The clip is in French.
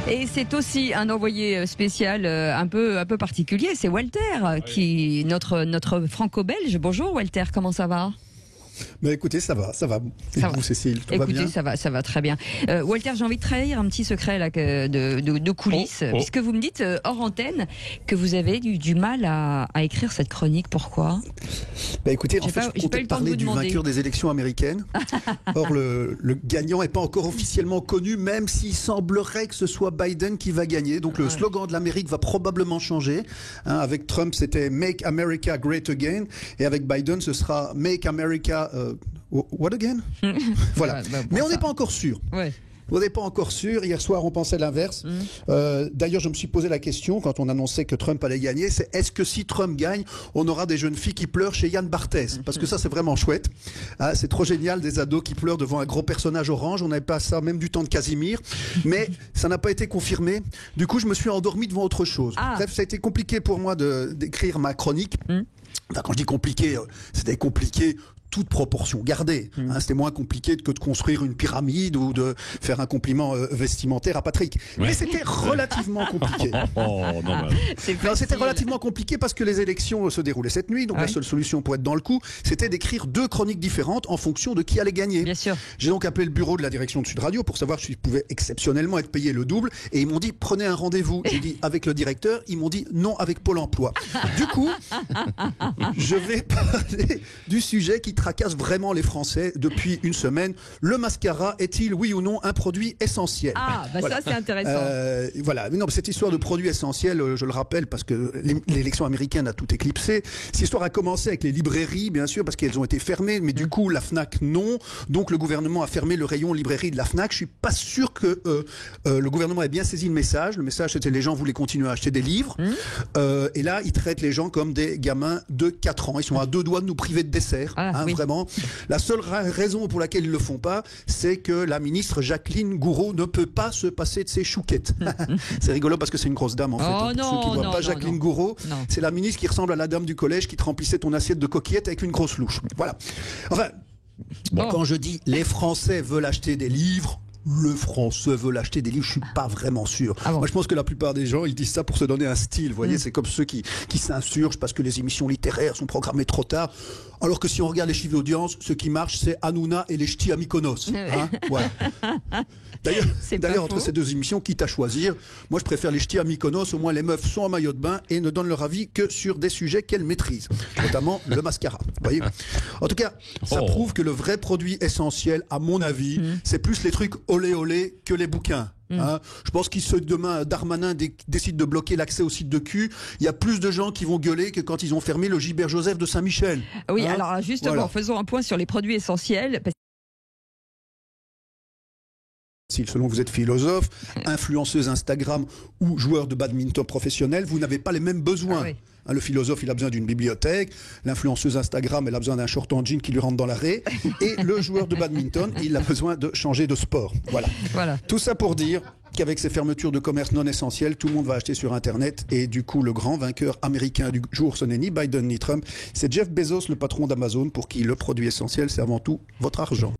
Et c'est aussi un envoyé spécial un peu particulier, c'est Walter, qui notre franco-belge. Bonjour Walter, comment ça va ? Mais écoutez, ça va. Et vous, Cécile, tout va bien ? Ça va très bien. Walter, j'ai envie de trahir un petit secret là, de coulisses, puisque vous me dites hors antenne que vous avez du mal à écrire cette chronique. Pourquoi ? Écoutez, en fait, je comptais parler du vainqueur des élections américaines. Or, le gagnant n'est pas encore officiellement connu, même s'il semblerait que ce soit Biden qui va gagner. Donc, le slogan de l'Amérique va probablement changer. Avec Trump, c'était Make America Great Again. Et avec Biden, ce sera Make America What again? Voilà. Mais on n'est pas encore sûr. Ouais. On n'est pas encore sûr. Hier soir, on pensait l'inverse. D'ailleurs, je me suis posé la question quand on annonçait que Trump allait gagner. C'est est-ce que si Trump gagne, on aura des jeunes filles qui pleurent chez Yann Barthès? Parce que ça, c'est vraiment chouette. C'est trop génial, des ados qui pleurent devant un gros personnage orange. On n'avait pas ça même du temps de Casimir. Mais ça n'a pas été confirmé. Du coup, je me suis endormi devant autre chose. Bref, ça a été compliqué pour moi d'écrire ma chronique. Enfin, quand je dis compliqué, c'était compliqué toute proportion gardée. C'était moins compliqué que de construire une pyramide ou de faire un compliment vestimentaire à Patrick. Mais c'était relativement compliqué. C'était relativement compliqué parce que les élections se déroulaient cette nuit, donc la seule solution pour être dans le coup, c'était d'écrire 2 chroniques différentes en fonction de qui allait gagner. Bien sûr. J'ai donc appelé le bureau de la direction de Sud Radio pour savoir si je pouvais exceptionnellement être payé le double, et ils m'ont dit prenez un rendez-vous. J'ai dit avec le directeur, ils m'ont dit non avec Pôle emploi. Du coup, je vais parler du sujet qui tracasse vraiment les Français depuis une semaine. Le mascara est-il, oui ou non, un produit essentiel? Voilà. Ça c'est intéressant. Voilà. Mais non, cette histoire de produit essentiel, je le rappelle parce que l'élection américaine a tout éclipsé. Cette histoire a commencé avec les librairies, bien sûr, parce qu'elles ont été fermées, mais du coup la Fnac non. Donc le gouvernement a fermé le rayon librairie de la Fnac. Je suis pas sûr que le gouvernement ait bien saisi le message. Le message c'était les gens voulaient continuer à acheter des livres. Et là, ils traitent les gens comme des gamins de 4 ans. Ils sont à 2 doigts de nous priver de dessert. Vraiment. La seule raison pour laquelle ils le font pas, c'est que la ministre Jacqueline Gourault ne peut pas se passer de ses chouquettes. C'est rigolo parce que c'est une grosse dame en fait. Ceux qui voient pas Jacqueline Gourault, c'est la ministre qui ressemble à la dame du collège qui te remplissait ton assiette de coquillettes avec une grosse louche. Voilà. Enfin, quand je dis les Français veulent acheter des livres, le Français veut l'acheter des livres, je suis pas vraiment sûr. Moi, je pense que la plupart des gens, ils disent ça pour se donner un style. Vous voyez, c'est comme ceux qui s'insurgent parce que les émissions littéraires sont programmées trop tard. Alors que si on regarde les chiffres d'audience, ce qui marche, c'est Hanouna et les ch'tis à Mykonos. Voilà. D'ailleurs, entre ces 2 émissions, quitte à choisir, moi, je préfère les ch'tis à Mykonos. Au moins, les meufs sont en maillot de bain et ne donnent leur avis que sur des sujets qu'elles maîtrisent, notamment le mascara. Vous voyez. En tout cas, ça prouve que le vrai produit essentiel, à mon avis, c'est plus les trucs olé olé que les bouquins. Je pense que si demain Darmanin décide de bloquer l'accès au site de cul, il y a plus de gens qui vont gueuler que quand ils ont fermé le Gilbert Joseph de Saint-Michel. Oui, alors justement, faisons un point sur les produits essentiels. Si selon vous êtes philosophe, influenceuse Instagram ou joueur de badminton professionnel, vous n'avez pas les mêmes besoins. Le philosophe, il a besoin d'une bibliothèque. L'influenceuse Instagram, elle a besoin d'un short en jean qui lui rentre dans l'arrêt. Et le joueur de badminton, il a besoin de changer de sport. Voilà. Tout ça pour dire qu'avec ces fermetures de commerce non essentielles, tout le monde va acheter sur Internet. Et du coup, le grand vainqueur américain du jour, ce n'est ni Biden ni Trump. C'est Jeff Bezos, le patron d'Amazon, pour qui le produit essentiel, c'est avant tout votre argent.